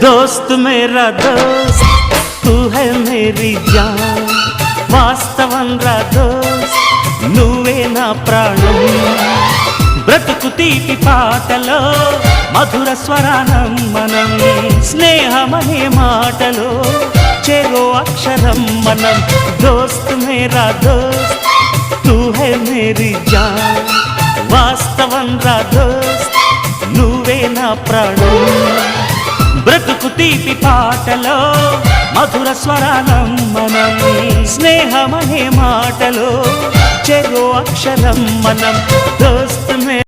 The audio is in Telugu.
दोस्त मेरा दोस्त तू है मेरी जान వాస్తవం రా దోస్త్ నువ్వే నా ప్రాణం బ్రతుకు తీపి పాటలో మధుర స్వరానం మనం స్నేహమనే మాటలో చెరో అక్షరం మనం దోస్త్ మేరా దోస్త్ తూ హై మేరీ జాన్ వాస్తవం రా దోస్త్ నువ్వే నా ప్రాణం బ్రతుకు తీపి పాటలో మధుర స్వరానం మనం స్నేహమనే మాటలో చెరో అక్షరం మనం దోస్త్ మే